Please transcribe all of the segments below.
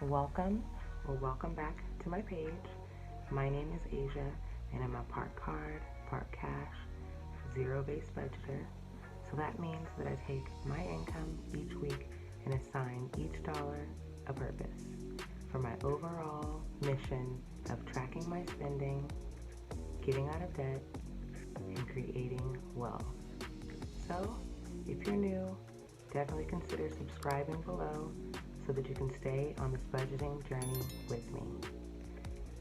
Welcome or welcome back to my page. My name is Asia and I'm a part card, part cash, zero-based budgeter. So that means that I take my income each week and assign each dollar a purpose for my overall mission of tracking my spending, getting out of debt, and creating wealth. So if you're new, definitely consider subscribing below so that you can stay on this budgeting journey with me.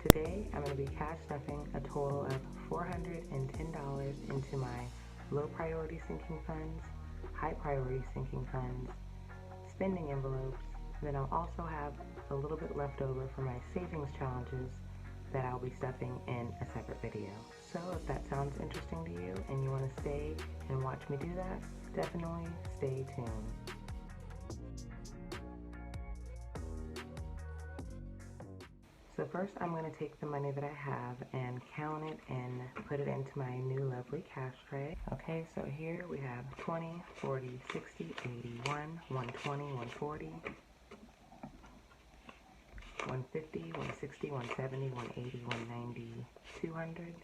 Today, I'm going to be cash stuffing a total of $410 into my low priority sinking funds, high priority sinking funds, spending envelopes, and then I'll also have a little bit left over for my savings challenges that I'll be stuffing in a separate video. So if that sounds interesting to you and you want to stay and watch me do that, definitely stay tuned. So first I'm going to take the money that I have and count it and put it into my new lovely cash tray. Okay, so here we have 20, 40, 60, 81, 120, 140, 150, 160, 170, 180, 190, 200,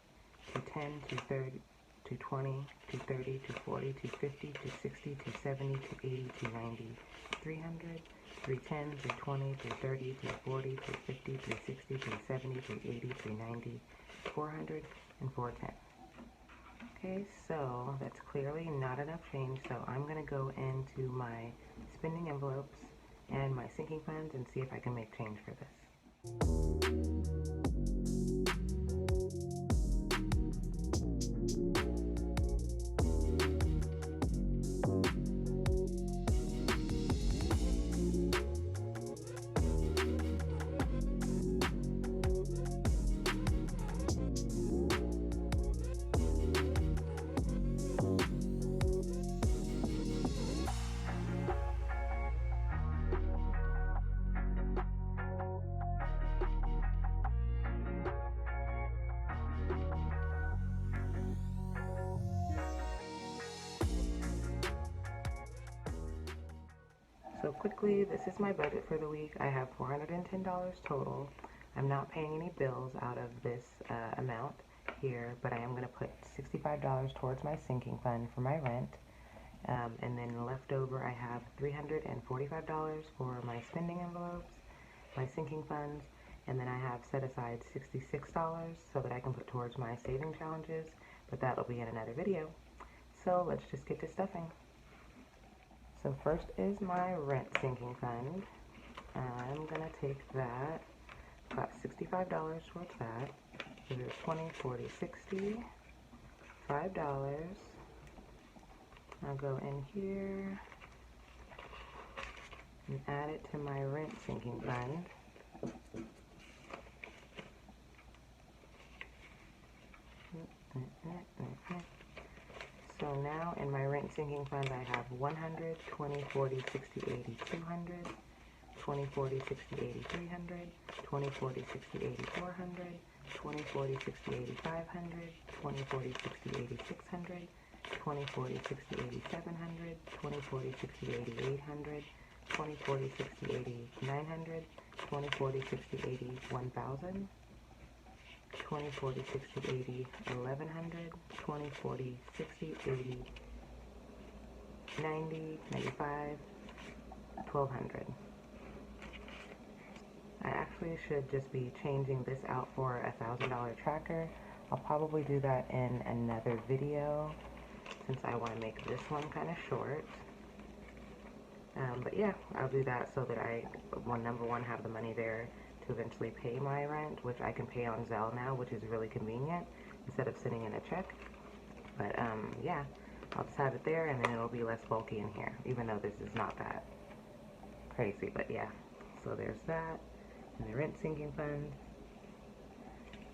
210, 230, 220, 230, 240, 250, 260, 270, 280, 290, 300, 310, 320, 330, 340, 350, 360, 370, 380, 390, 400, and 410. Okay, so that's clearly not enough change, so I'm going to go into my spending envelopes and my sinking funds and see if I can make change for this. So quickly, this is my budget for the week. I have $410 total. I'm not paying any bills out of this amount here, but I am going to put $65 towards my sinking fund for my rent. And then left over, I have $345 for my spending envelopes, my sinking funds, and then I have set aside $66 so that I can put towards my saving challenges, but that'll be in another video. So let's just get to stuffing. So first is my rent sinking fund. I'm going to take that, about $65 towards that. So there's 20, 40, 60, $5. I'll go in here and add it to my rent sinking fund. So now in my rent sinking fund I have 100, 20, 40, 60, 80, 200, 20, 40, 60, 80, 300, 20, 40, 60, 80, 400, 20, 40, 60, 80, 500, 20, 40, 60, 80, 600, 20, 40, 60, 80, 700, 20, 40, 60, 80, 800, 20, 40, 60, 80, 900, 20, 40, 60, 80, 1000, 20, 40, 60, 80, 1100, 20, 40, 60, 80, 90, 95, 1200. I actually should just be changing this out for a $1,000 tracker. I'll probably do that in another video since I want to make this one kind of short. But yeah, I'll do that so that I, number one, have the money there to eventually pay my rent, which I can pay on Zelle now, which is really convenient instead of sending in a check. But yeah, I'll just have it there and then it'll be less bulky in here, even though this is not that crazy. But yeah, so there's that and the rent sinking fund.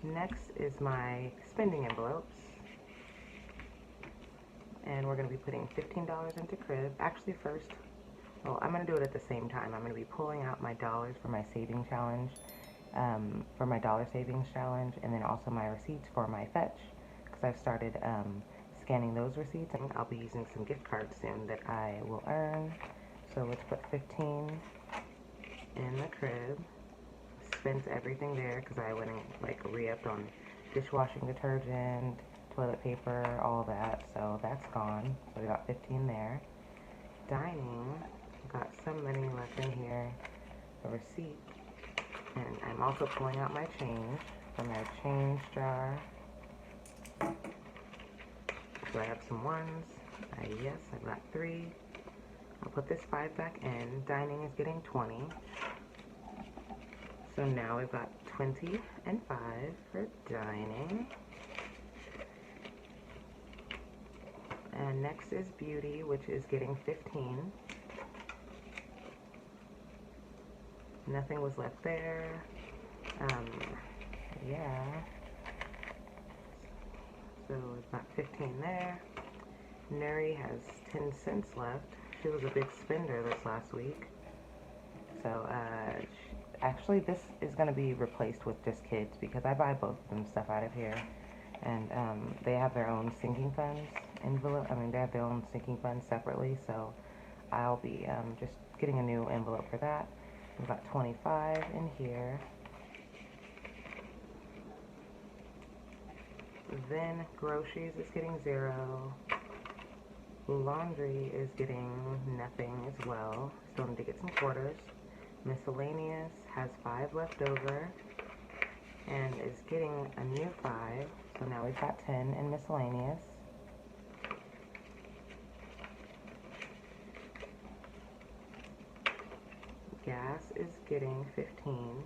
Next is my spending envelopes, and we're going to be putting $15 into crib. Actually first, well, I'm going to do it at the same time. I'm going to be pulling out my dollars for my saving challenge, for my dollar savings challenge, and then also my receipts for my fetch, because I've started scanning those receipts, and I'll be using some gift cards soon that I will earn. So let's put 15 in the crib. spent everything there because I went and like re-upped on dishwashing detergent, toilet paper, all that. So that's gone. So we got 15 there. Dining, got some money left in here, a receipt, and I'm also pulling out my change from my change jar. So I have some ones. Yes, I've got 3. I'll put this 5 back in. Dining is getting 20. So now we've got 20 and 5 for dining. And next is beauty, which is getting 15. Nothing was left there. Yeah. So we've got 15 there. Nuri has 10 cents left. She was a big spender this last week. So, actually this is going to be replaced with just kids because I buy both of them stuff out of here. And they have their own sinking funds envelope. I mean, they have their own sinking funds separately. So I'll be just getting a new envelope for that. We've got 25 in here. Then groceries is getting 0. Laundry is getting nothing as well. Still need to get some quarters. Miscellaneous has 5 left over and is getting a new 5. So now we've got 10 in miscellaneous. Gas is getting 15.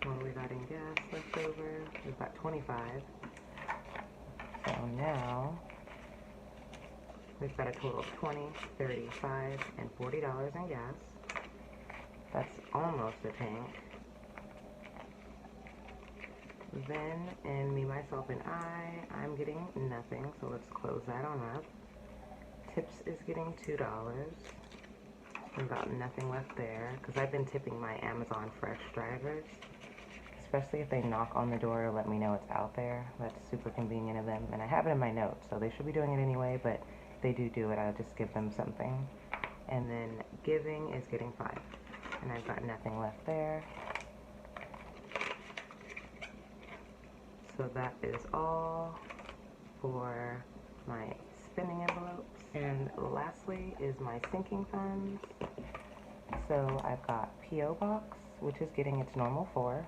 What do we got in gas left over? We've got 25. So now we've got a total of 20, 35, and $40 in gas. That's almost a tank. Then in me, myself, and I'm getting nothing. So let's close that on up. Tips is getting $2. I've got nothing left there because I've been tipping my Amazon Fresh drivers, especially if they knock on the door to let me know it's out there. That's super convenient of them, and I have it in my notes, so they should be doing it anyway, but if they do it, I'll just give them something. And then giving is getting 5, and I've got nothing left there. So that is all for my spending envelopes. And lastly is my sinking funds. So I've got P.O. Box, which is getting its normal 4.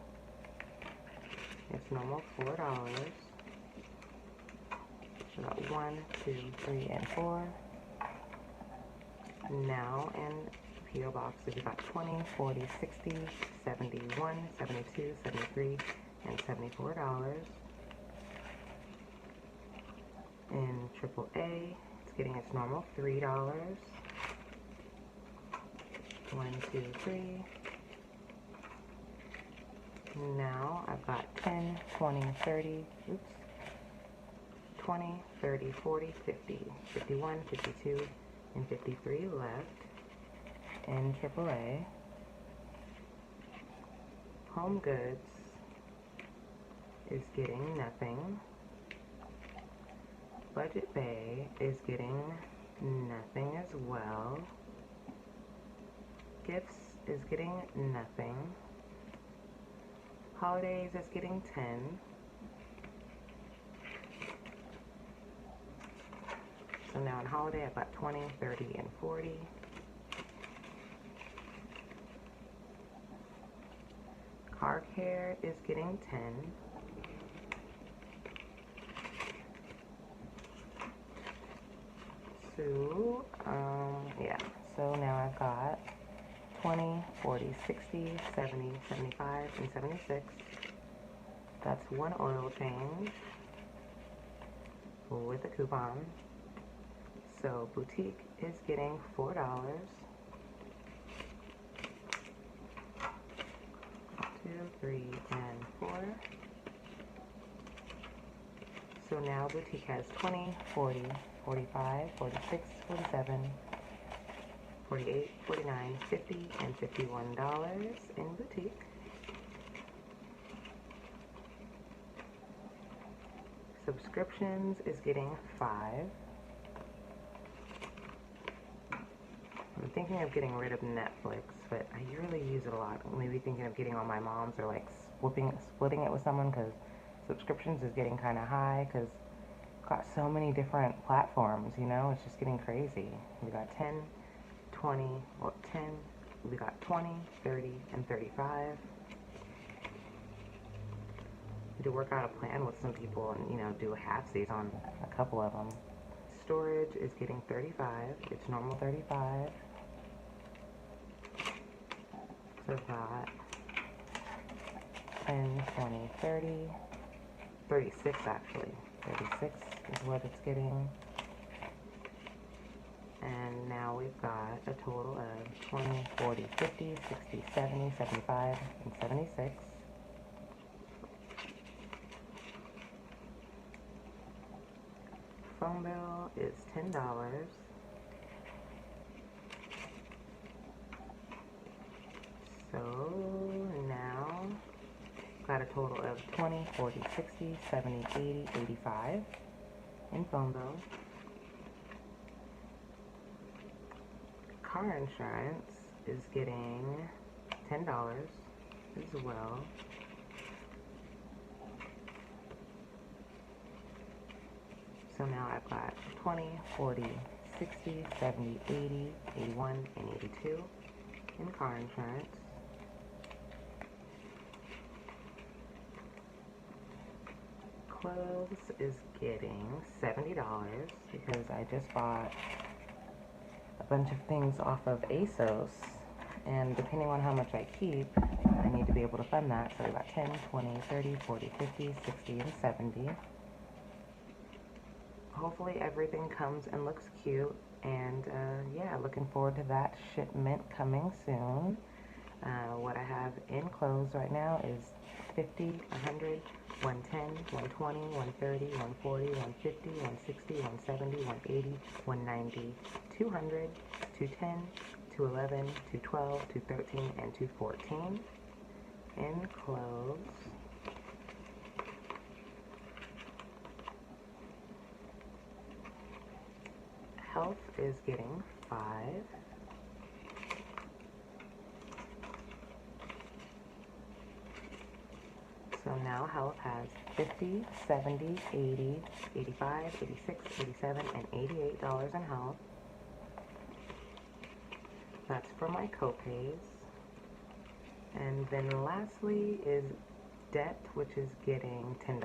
It's normal $4. So got 1, 2, 3, and 4. Now in P.O. Box, we've got 20, 40, 60, 71, 72, 73, and $74. In AAA, it's getting its normal $3. 1, 2, 3. Now I've got 10, 20, 30, 20, 30, 40, 50, 51, 52, and 53 left in AAA. Home Goods is getting nothing. Budget Bay is getting nothing as well. Gifts is getting nothing. Holidays is getting 10. So now in holiday I've got 20, 30, and 40. Car care is getting 10. So, yeah. So now I've got 20, 40, 60, 70, 75, and 76. That's 1 oil change with a coupon. So boutique is getting $4. 2, 3, and 4. So now boutique has 20, 40, 45, 46, 47, 48, 49, 50, and $51 in boutique. Subscriptions is getting 5. I'm thinking of getting rid of Netflix, but I really use it a lot. Maybe thinking of getting on my mom's or like splitting it with someone because subscriptions is getting kind of high because got so many different platforms, you know, it's just getting crazy. We got 10, 20, well 10, we got 20, 30, and 35. To work out a plan with some people and, you know, do a half-season on a couple of them. Storage is getting 35. It's normal 35. So I've got 10, 20, 30, 36 actually. 36 is what it's getting. And now we've got a total of 20, 40, 50, 60, 70, 75, and 76. Phone bill is $10. So now got a total of 20, 40, 60, 70, 80, 85 in phone bill. Car insurance is getting $10 as well. So now I've got 20, 40, 60, 70, 80, 81, and 82 in car insurance. Clothes is getting $70 because I just bought a bunch of things off of ASOS, and depending on how much I keep, I need to be able to fund that. So I got 10, 20, 30, 40, 50, 60, and 70. Hopefully everything comes and looks cute, and yeah, looking forward to that shipment coming soon. What I have in clothes right now is 50, 100, 110, 120, 130, 140, 150, 160, 170, 180, 190, 200, 210, 211, 212, 213, and 214 in clothes. Health is getting 5. So now Health has 50, 70, 80, 85, 86, 87, and $88 in Health. That's for my copays. And then lastly is Debt, which is getting $10.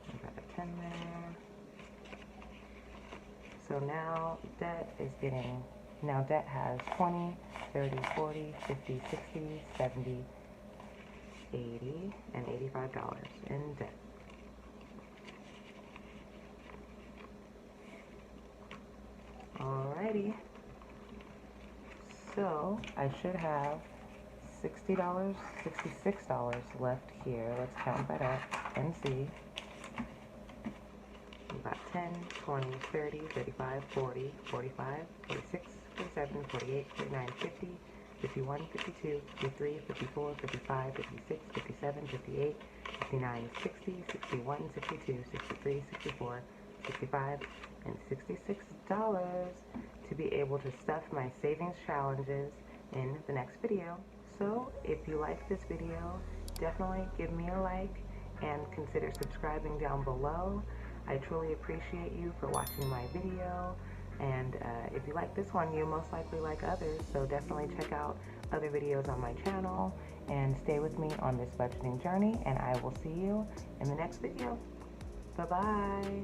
I've got a 10 there. So now Debt is getting, now Debt has 20, 30, 40, 50, 60, 70, 80, and $85 in debt. Alrighty. So I should have $60, $66 left here. Let's count that up and see. We've got 10, 20, 30, 35, 40, 45, 46, 47, 48, 49, 50, 51, 52, 53, 54, 55, 56, 57, 58, 59, 60, 61, 62, 63, 64, 65, and $66 to be able to stuff my savings challenges in the next video. So if you like this video, definitely give me a like and consider subscribing down below. I truly appreciate you for watching my video, and if you like this one, you most likely like others, so definitely check out other videos on my channel and stay with me on this budgeting journey, and I will see you in the next video. Bye-bye.